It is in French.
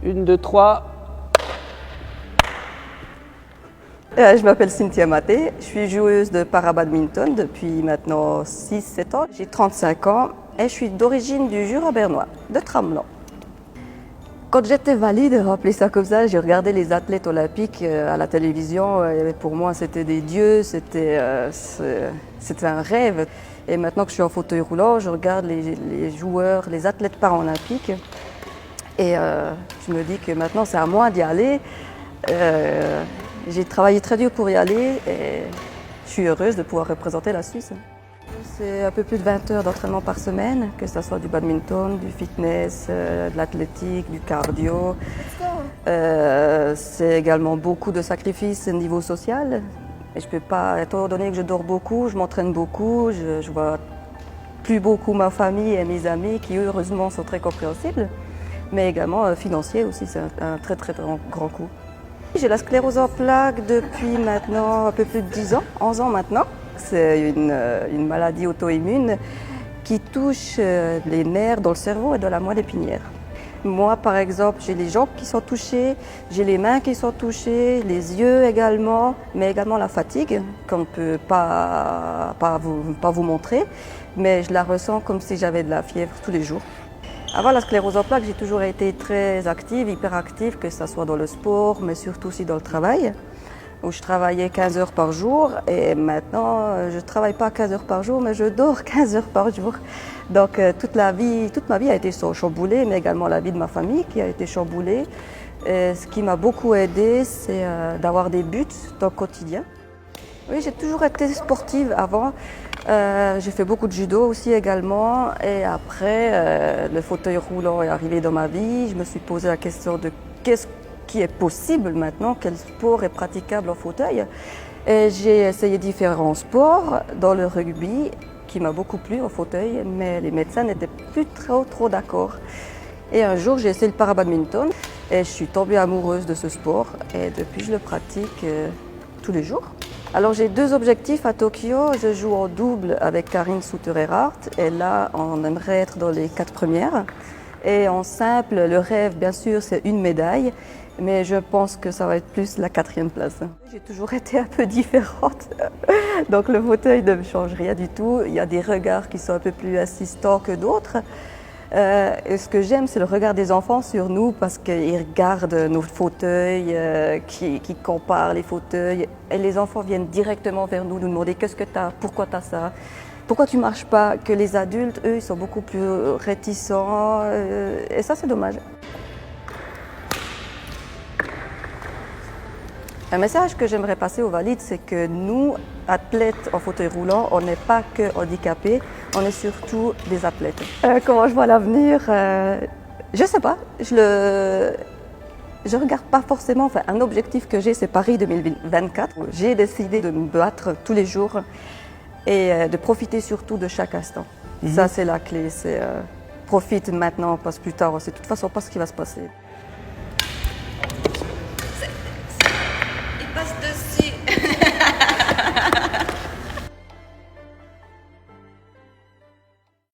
1, 2, 3. Je m'appelle Cynthia Maté, je suis joueuse de para-badminton depuis maintenant 6-7 ans. J'ai 35 ans et je suis d'origine du Jura bernois, de Tramelan. Quand j'étais valide, rappelez ça comme ça, j'ai regardé les athlètes olympiques à la télévision. Et pour moi, c'était des dieux, c'était un rêve. Et maintenant que je suis en fauteuil roulant, je regarde les joueurs, les athlètes paralympiques. Et je me dis que maintenant, c'est à moi d'y aller. J'ai travaillé très dur pour y aller et je suis heureuse de pouvoir représenter la Suisse. C'est un peu plus de 20 heures d'entraînement par semaine, que ce soit du badminton, du fitness, de l'athlétique, du cardio. C'est également beaucoup de sacrifices au niveau social. Et je peux pas, étant donné que je dors beaucoup, je m'entraîne beaucoup, je vois plus beaucoup ma famille et mes amis qui heureusement sont très compréhensibles, mais également financier aussi, c'est un très grand coût. J'ai la sclérose en plaques depuis maintenant un peu plus de 10 ans, 11 ans maintenant. C'est une maladie auto-immune qui touche les nerfs dans le cerveau et dans la moelle épinière. Moi, par exemple, j'ai les jambes qui sont touchées, j'ai les mains qui sont touchées, les yeux également, mais également la fatigue, qu'on ne peut pas vous montrer, mais je la ressens comme si j'avais de la fièvre tous les jours. Avant la sclérose en plaques, j'ai toujours été très active, hyper active, que ce soit dans le sport, mais surtout aussi dans le travail, où je travaillais 15 heures par jour. Et maintenant, je ne travaille pas 15 heures par jour, mais je dors 15 heures par jour. Donc toute ma vie a été chamboulée, mais également la vie de ma famille qui a été chamboulée. Et ce qui m'a beaucoup aidée, c'est d'avoir des buts dans le quotidien. Oui, j'ai toujours été sportive avant. J'ai fait beaucoup de judo aussi également. Et après, le fauteuil roulant est arrivé dans ma vie. Je me suis posé la question de qu'est-ce qui est possible maintenant, quel sport est praticable en fauteuil. Et j'ai essayé différents sports, dans le rugby, qui m'a beaucoup plu en fauteuil, mais les médecins n'étaient plus trop d'accord. Et un jour, j'ai essayé le para-badminton et je suis tombée amoureuse de ce sport. Et depuis, je le pratique tous les jours. Alors j'ai 2 objectifs à Tokyo. Je joue en double avec Karine Souter-Erhardt et là on aimerait être dans les 4 premières. Et en simple, le rêve bien sûr c'est une médaille, mais je pense que ça va être plus la 4e place. J'ai toujours été un peu différente, donc le fauteuil ne me change rien du tout. Il y a des regards qui sont un peu plus insistants que d'autres. Et ce que j'aime, c'est le regard des enfants sur nous parce qu'ils regardent nos fauteuils, qui comparent les fauteuils. Et les enfants viennent directement vers nous demander qu'est-ce que tu as, pourquoi tu as ça, pourquoi tu ne marches pas. Que les adultes, eux, ils sont beaucoup plus réticents. Et ça, c'est dommage. Un message que j'aimerais passer aux valides, c'est que nous, athlètes en fauteuil roulant, on n'est pas que handicapés, on est surtout des athlètes. Comment je vois l'avenir, je ne sais pas. Je regarde pas forcément, enfin, un objectif que j'ai, c'est Paris 2024. J'ai décidé de me battre tous les jours et de profiter surtout de chaque instant. Ça, c'est la clé, c'est profite maintenant, parce que plus tard, on ne sait de toute façon pas ce qui va se passer. Il passe de